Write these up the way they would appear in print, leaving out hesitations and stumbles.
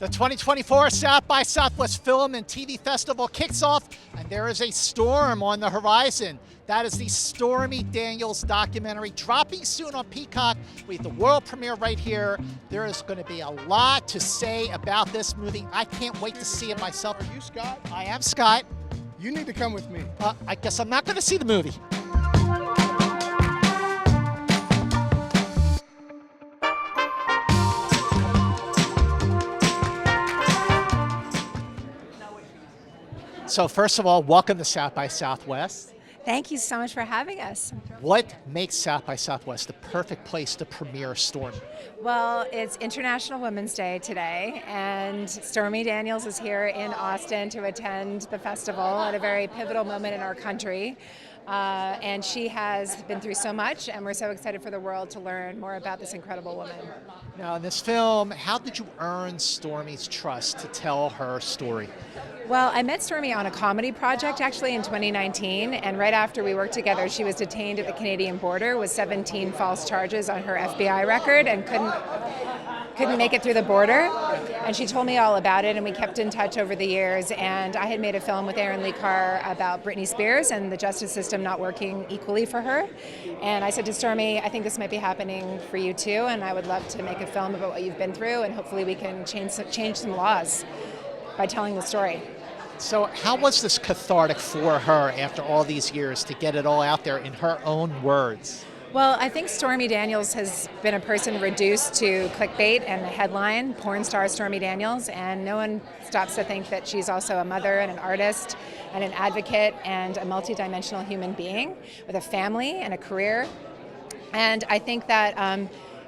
The 2024 South by Southwest Film and TV Festival kicks off, and there is a storm on the horizon. That is the Stormy Daniels documentary, dropping soon on Peacock. We have the world premiere right here. There is going to be a lot to say about this movie. I can't wait to see it myself. Are you Scott? I am Scott. You need to come with me. I guess I'm not going to see the movie. So first of all, welcome to South by Southwest. Thank you so much for having us. What makes South by Southwest the perfect place to premiere Stormy? Well, it's International Women's Day today, and Stormy Daniels is here in Austin to attend the festival at a very pivotal moment in our country. And she has been through so much, and we're so excited for the world to learn more about this incredible woman. Now, in this film, how did you earn Stormy's trust to tell her story? Well, I met Stormy on a comedy project actually in 2019, and right after we worked together, she was detained at the Canadian border with 17 false charges on her FBI record and couldn't make it through the border. And she told me all about it, and we kept in touch over the years. And I had made a film with Erin Lee Carr about Britney Spears and the justice system not working equally for her. And I said to Stormy, I think this might be happening for you too, and I would love to make a film about what you've been through, and hopefully we can change some laws by telling the story. So how was this cathartic for her after all these years to get it all out there in her own words? Well, I think Stormy Daniels has been a person reduced to clickbait and a headline, porn star Stormy Daniels, and no one stops to think that she's also a mother and an artist and an advocate and a multidimensional human being with a family and a career. And I think that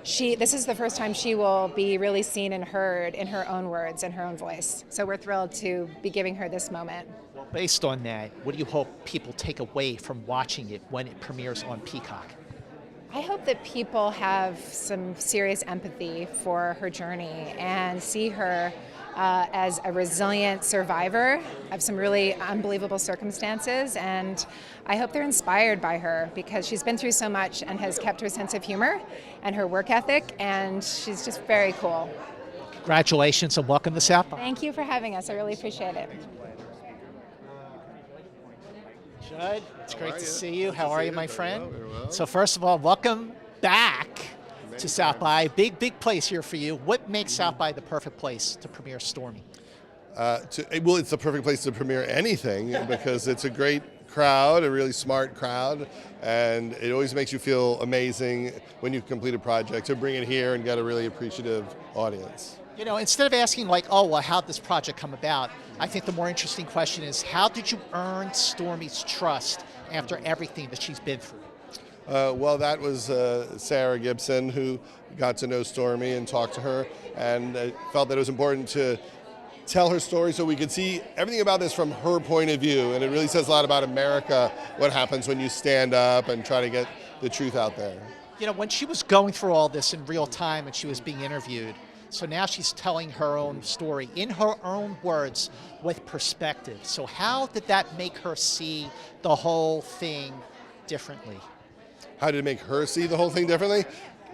this is the first time she will be really seen and heard in her own words and her own voice. So we're thrilled to be giving her this moment. Well, based on that, what do you hope people take away from watching it when it premieres on Peacock? I hope that people have some serious empathy for her journey and see her as a resilient survivor of some really unbelievable circumstances, and I hope they're inspired by her because she's been through so much and has kept her sense of humor and her work ethic, and she's just very cool. Congratulations and welcome to South by. Thank you for having us. I really appreciate it. Judd, it's great to see you. How are you, my friend? Very well. So first of all, welcome back to South by. Big place here for you. What makes South by the perfect place to premiere Stormy? Well, it's the perfect place to premiere anything because it's a great crowd, a really smart crowd, and it always makes you feel amazing when you complete a project to bring it here and get a really appreciative audience. You know, instead of asking like, oh, well, how'd this project come about? I think the more interesting question is, how did you earn Stormy's trust after everything that she's been through? Well, that was Sarah Gibson who got to know Stormy and talked to her, and felt that it was important to tell her story so we could see everything about this from her point of view. And it really says a lot about America, what happens when you stand up and try to get the truth out there. You know, when she was going through all this in real time and she was being interviewed, so now she's telling her own story in her own words with perspective. So how did that make her see the whole thing differently? How did it make her see the whole thing differently?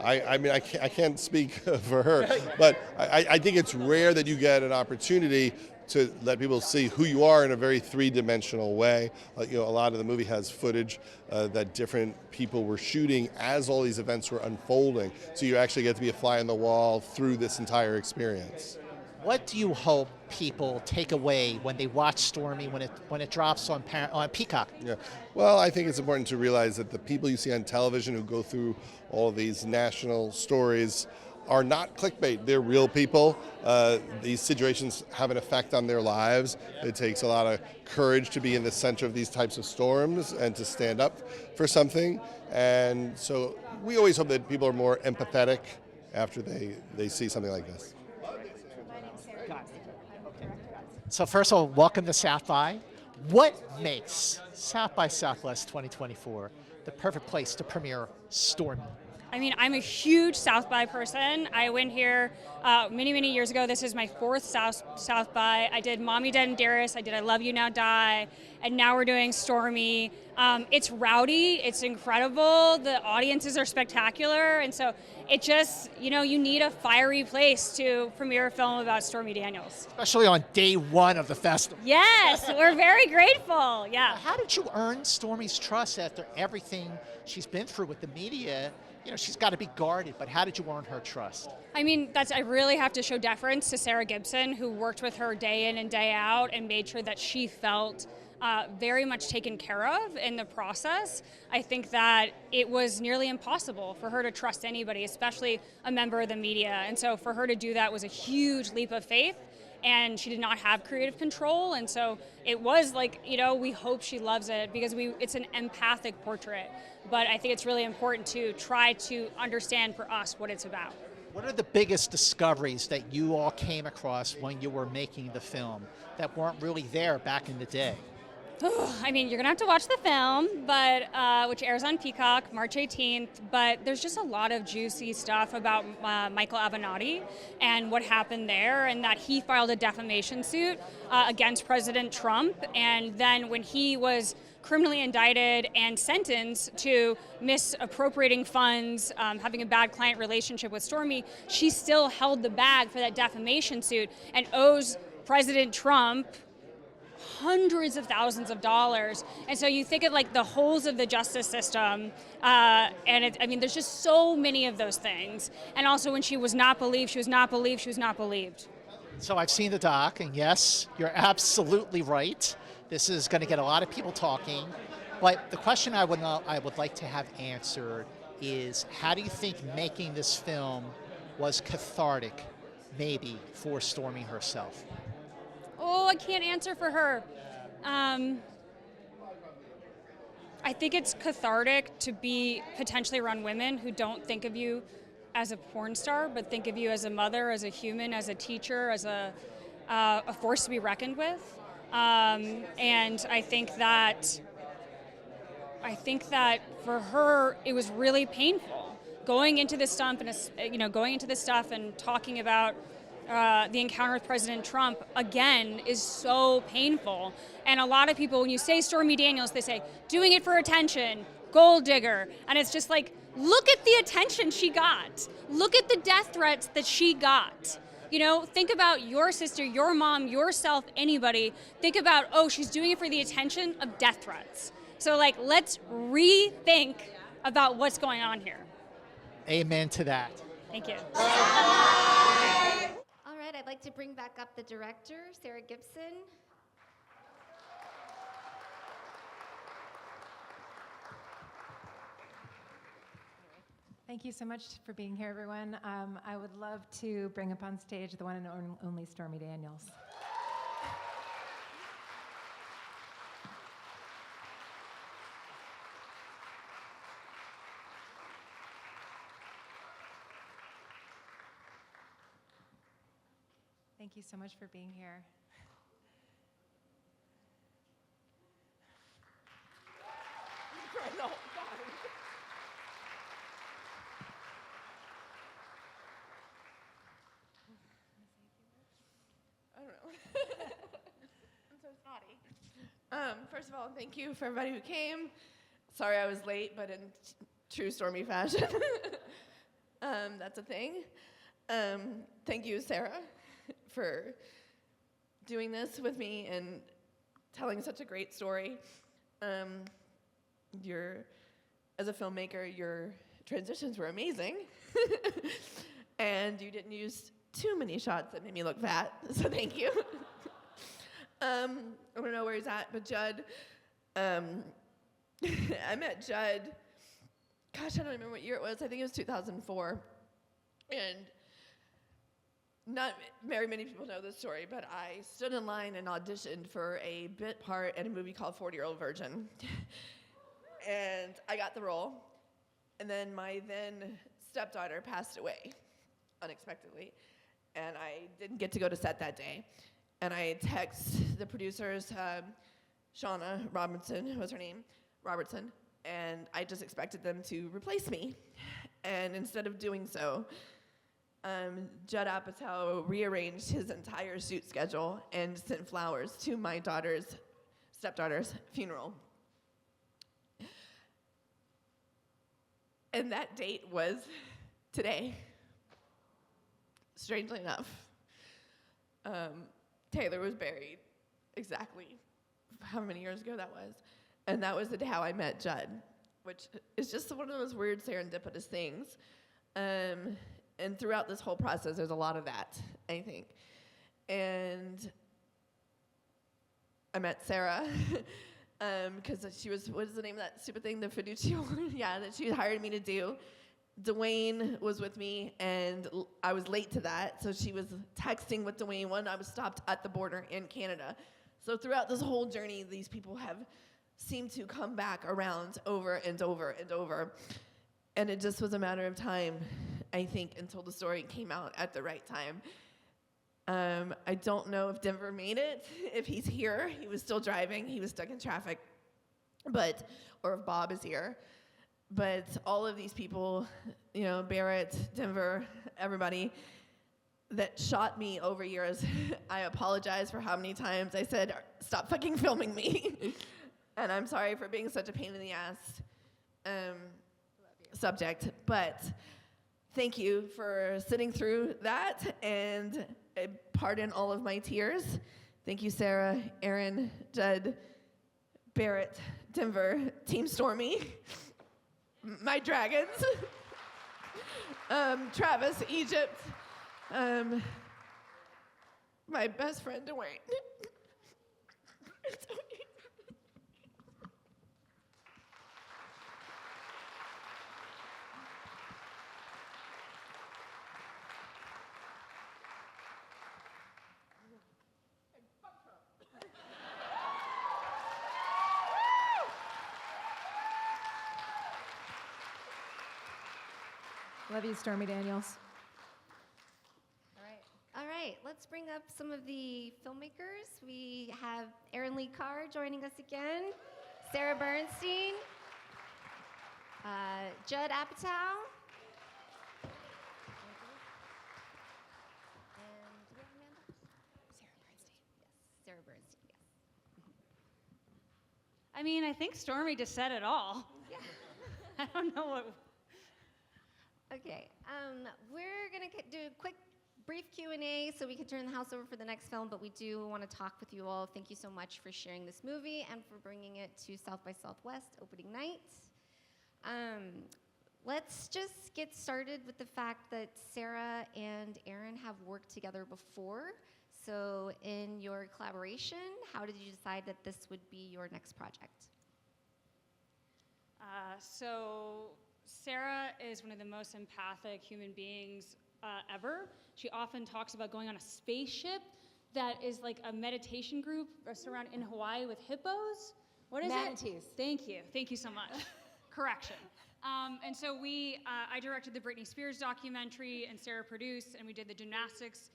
I mean, I can't speak for her, but I think it's rare that you get an opportunity to let people see who you are in a very three-dimensional way. You know, a lot of the movie has footage that different people were shooting as all these events were unfolding. So you actually get to be a fly on the wall through this entire experience. What do you hope people take away when they watch Stormy when it drops on Peacock? Yeah, well, I think it's important to realize that the people you see on television who go through all these national stories are not clickbait. They're real people. These situations have an effect on their lives. It takes a lot of courage to be in the center of these types of storms and to stand up for something. And so we always hope that people are more empathetic after they see something like this. So first of all, welcome to South by. What makes South by Southwest 2024 the perfect place to premiere Stormy? I mean, I'm a huge South by person. I went here many, many years ago. This is my 4th South by. I did Mommy, Dead, and Dearest. I did I Love You, Now Die. And now we're doing Stormy. It's rowdy. It's incredible. The audiences are spectacular. And so it just, you need a fiery place to premiere a film about Stormy Daniels. Especially on day 1 of the festival. Yes, we're very grateful. Yeah. How did you earn Stormy's trust after everything she's been through with the media? She's got to be guarded, but how did you earn her trust? I mean, I really have to show deference to Sarah Gibson, who worked with her day in and day out and made sure that she felt very much taken care of in the process. I think that it was nearly impossible for her to trust anybody, especially a member of the media. And so for her to do that was a huge leap of faith. And she did not have creative control, and so it was like, we hope she loves it because it's an empathic portrait. But I think it's really important to try to understand for us what it's about. What are the biggest discoveries that you all came across when you were making the film that weren't really there back in the day? I mean, you're gonna have to watch the film, but which airs on Peacock March 18th. But there's just a lot of juicy stuff about Michael Avenatti and what happened there, and that he filed a defamation suit against President Trump, and then when he was criminally indicted and sentenced to misappropriating funds, having a bad client relationship with Stormy, she still held the bag for that defamation suit and owes President Trump hundreds of thousands of dollars. And so you think of like the holes of the justice system, there's just so many of those things. And also when she was not believed, she was not believed, she was not believed. So I've seen the doc, and yes, you're absolutely right. This is going to get a lot of people talking. But the question I would like to have answered is, how do you think making this film was cathartic, maybe, for Stormy herself? Oh, I can't answer for her. I think it's cathartic to be potentially around women who don't think of you as a porn star, but think of you as a mother, as a human, as a teacher, as a force to be reckoned with. And I think that for her, it was really painful going into this stuff and talking about the encounter with President Trump, again, is so painful. And a lot of people, when you say Stormy Daniels, they say, doing it for attention, gold digger. And it's just like, look at the attention she got. Look at the death threats that she got. Think about your sister, your mom, yourself, anybody. Think about, she's doing it for the attention of death threats. So let's rethink about what's going on here. Amen to that. Thank you. I'd like to bring back up the director, Sarah Gibson. Thank you so much for being here, everyone. I would love to bring up on stage the one and only Stormy Daniels. Thank you so much for being here. I don't know. I'm so snotty. First of all, thank you for everybody who came. Sorry I was late, but in true Stormy fashion. That's a thing. Thank you, Sarah, for doing this with me and telling such a great story. As a filmmaker, your transitions were amazing. And you didn't use too many shots that made me look fat, so thank you. I don't know where he's at, but Judd, I met Judd, gosh, I don't remember what year it was. I think it was 2004. And not very many people know this story, but I stood in line and auditioned for a bit part in a movie called 40-Year-Old Virgin. And I got the role. And then my then stepdaughter passed away unexpectedly. And I didn't get to go to set that day. And I text the producers, Shauna Robertson was her name, Robertson, and I just expected them to replace me. And instead of doing so, Judd Apatow rearranged his entire shoot schedule and sent flowers to my stepdaughter's funeral. And that date was today, strangely enough. Taylor was buried exactly how many years ago that was. And that was the day how I met Judd, which is just one of those weird serendipitous things. And throughout this whole process, there's a lot of that, I think. And I met Sara, because she was, what is the name of that stupid thing, the fiducial? Yeah, that she hired me to do. Dwayne was with me, and I was late to that, so she was texting with Dwayne when I was stopped at the border in Canada. So throughout this whole journey, these people have seemed to come back around over and over and over. And it just was a matter of time, I think, until the story came out at the right time. I don't know if Denver made it, if he's here. He was still driving. He was stuck in traffic. Or if Bob is here. But all of these people, you know, Barrett, Denver, everybody that shot me over years, I apologize for how many times I said, stop fucking filming me. And I'm sorry for being such a pain in the ass subject. But thank you for sitting through that, and pardon all of my tears. Thank you, Sara, Erin, Judd, Barrett, Denver, Team Stormy, my dragons, Travis, Egypt, my best friend, Dwayne. Love you, Stormy Daniels. All right, let's bring up some of the filmmakers. We have Erin Lee Carr joining us again, Sarah Bernstein, Judd Apatow, and do we have Amanda? Sarah Bernstein. Yes, Sarah Bernstein, yes. I mean, I think Stormy just said it all. Yeah. I don't know what. Okay, we're gonna do a quick, brief Q&A so we can turn the house over for the next film, but we do want to talk with you all. Thank you so much for sharing this movie and for bringing it to South by Southwest opening night. Let's just get started with the fact that Sara and Erin have worked together before. So in your collaboration, how did you decide that this would be your next project? So Sara is one of the most empathic human beings ever. She often talks about going on a spaceship that is like a meditation group surrounded in Hawaii with hippos. What is Manatees. it? Thank you so much. Correction. And so I directed the Britney Spears documentary, and Sara produced, and we did the gymnastics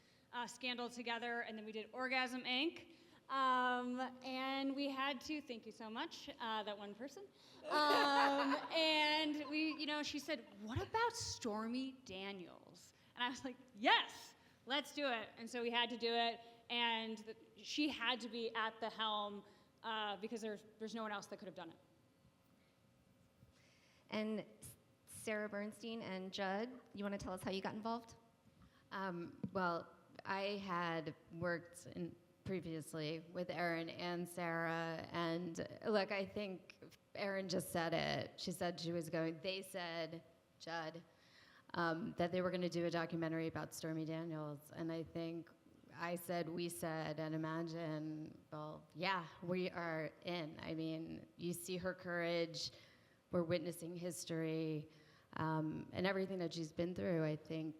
scandal together, and then we did Orgasm Inc. And we had to, thank you so much, that one person. And she said, what about Stormy Daniels? And I was like, yes, let's do it. And so we had to do it, and she had to be at the helm because there's no one else that could have done it. And Sarah Bernstein and Judd, you want to tell us how you got involved? Well, I had worked previously with Erin and Sara, and look, I think Erin just said it. She said they said, Judd, that they were going to do a documentary about Stormy Daniels, and I think we said, and imagine, well, yeah, we are in. I mean, you see her courage, we're witnessing history, and everything that she's been through. I think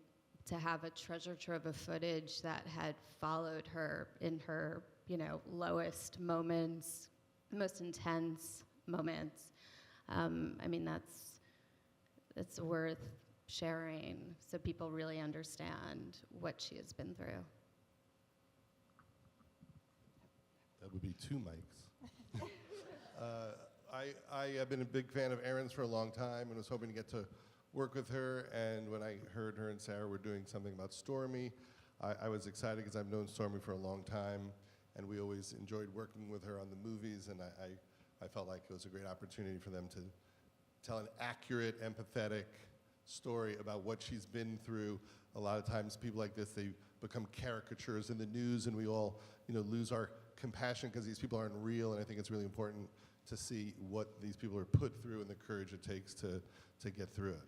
to have a treasure trove of footage that had followed her in her, lowest moments, most intense moments. I mean, that's worth sharing so people really understand what she has been through. That would be 2 mics. I have been a big fan of Erin's for a long time and was hoping to get to work with her, and when I heard her and Sarah were doing something about Stormy, I was excited because I've known Stormy for a long time, and we always enjoyed working with her on the movies, and I felt like it was a great opportunity for them to tell an accurate, empathetic story about what she's been through. A lot of times people like this, they become caricatures in the news, and we all lose our compassion because these people aren't real, and I think it's really important to see what these people are put through and the courage it takes to get through it.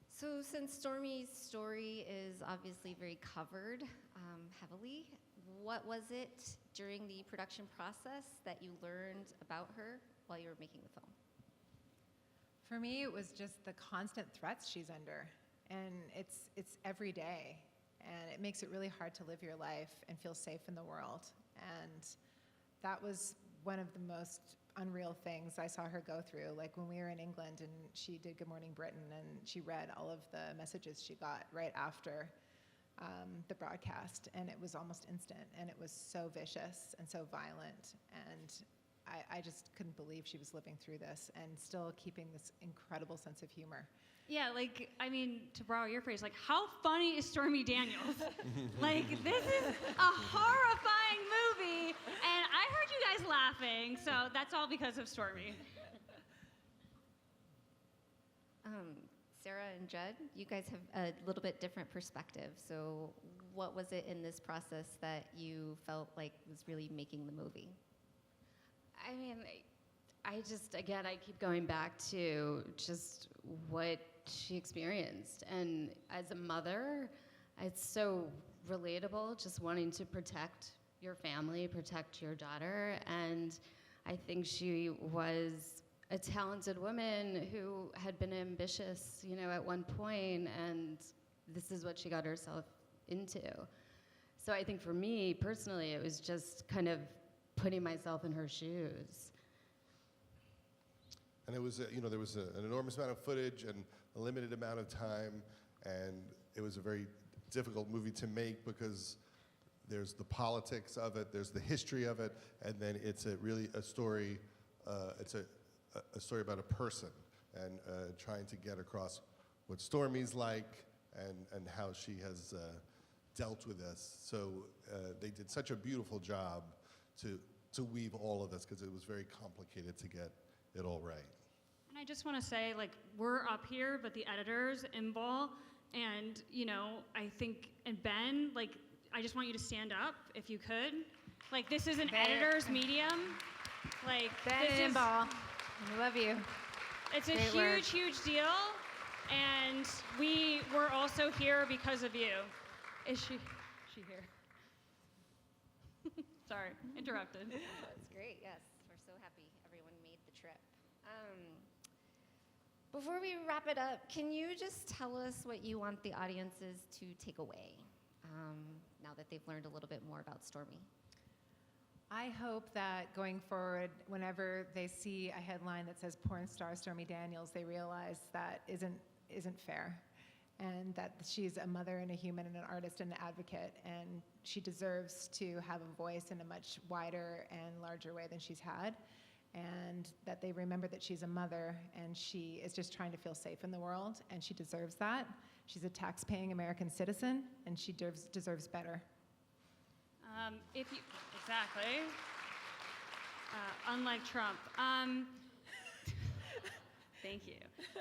So since Stormy's story is obviously very covered heavily, what was it during the production process that you learned about her while you were making the film? For me, it was just the constant threats she's under, and it's every day, and it makes it really hard to live your life and feel safe in the world. And that was one of the most unreal things I saw her go through. Like when we were in England and she did Good Morning Britain, and she read all of the messages she got right after the broadcast, and it was almost instant, and it was so vicious and so violent, and I just couldn't believe she was living through this and still keeping this incredible sense of humor. Yeah, like, I mean, to borrow your phrase, like, how funny is Stormy Daniels? Like, this is a horrifying movie, and I heard you guys laughing, so that's all because of Stormy. Sarah and Judd, you guys have a little bit different perspective. So what was it in this process that you felt like was really making the movie? I mean, I keep going back to just what she experienced. And as a mother, it's so relatable, just wanting to protect your family, protect your daughter. And I think she was a talented woman who had been ambitious, at one point, and this is what she got herself into. So I think for me, personally, it was just kind of putting myself in her shoes. And it was, there was an enormous amount of footage and a limited amount of time, and it was a very difficult movie to make because there's the politics of it, there's the history of it, and then it's really a story. It's a story about a person and trying to get across what Stormy's like and how she has dealt with this. So they did such a beautiful job to weave all of this because it was very complicated to get it all right. And I just want to say, like, we're up here, but the editors, Imbal, and, I think, and Ben, like, I just want you to stand up, if you could. Like, this is an editor's medium. Like, Ben and Imbal, we love you. It's a Great work. huge deal, and we're also here because of you. Is she here? Sorry, interrupted. That's great, yes. We're so happy everyone made the trip. Before we wrap it up, can you just tell us what you want the audiences to take away now that they've learned a little bit more about Stormy? I hope that going forward, whenever they see a headline that says porn star Stormy Daniels, they realize that isn't fair, and that she's a mother and a human and an artist and an advocate, and she deserves to have a voice in a much wider and larger way than she's had, and that they remember that she's a mother and she is just trying to feel safe in the world, and she deserves that. She's a tax-paying American citizen, and she deserves better. Exactly. Unlike Trump. Thank you.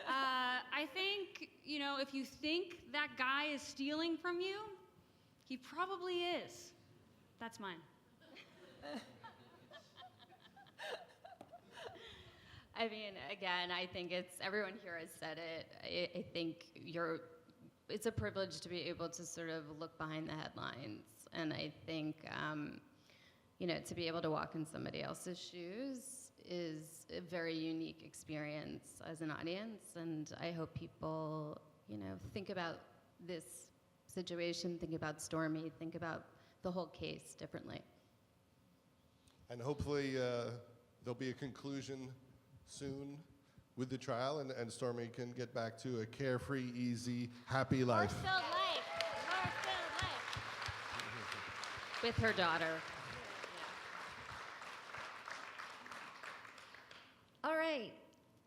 I think, if you think that guy is stealing from you, he probably is. That's mine. I mean, again, I think everyone here has said it. I think it's a privilege to be able to sort of look behind the headlines. And I think, to be able to walk in somebody else's shoes is a very unique experience as an audience. And I hope people, think about this situation, think about Stormy, think about the whole case differently. And hopefully there'll be a conclusion soon with the trial, and Stormy can get back to a carefree, easy, happy life. Horse-filled life. With her daughter. All right.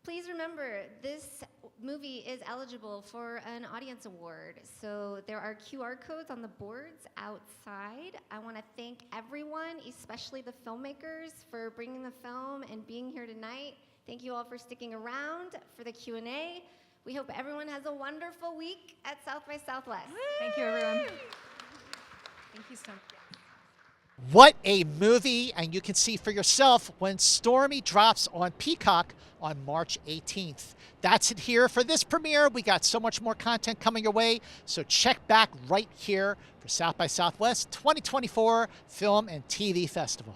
Please remember remember, this movie is eligible for an audience award. So there are QR codes on the boards outside. I want to thank everyone, especially the filmmakers, for bringing the film and being here tonight. Thank you all for sticking around for the Q&A. We hope everyone has a wonderful week at South by Southwest. Thank you, everyone. Thank you so much. What a movie, and you can see for yourself when Stormy drops on Peacock on March 18th. That's it here for this premiere. We got so much more content coming your way, so check back right here for South by Southwest 2024 Film and TV Festival.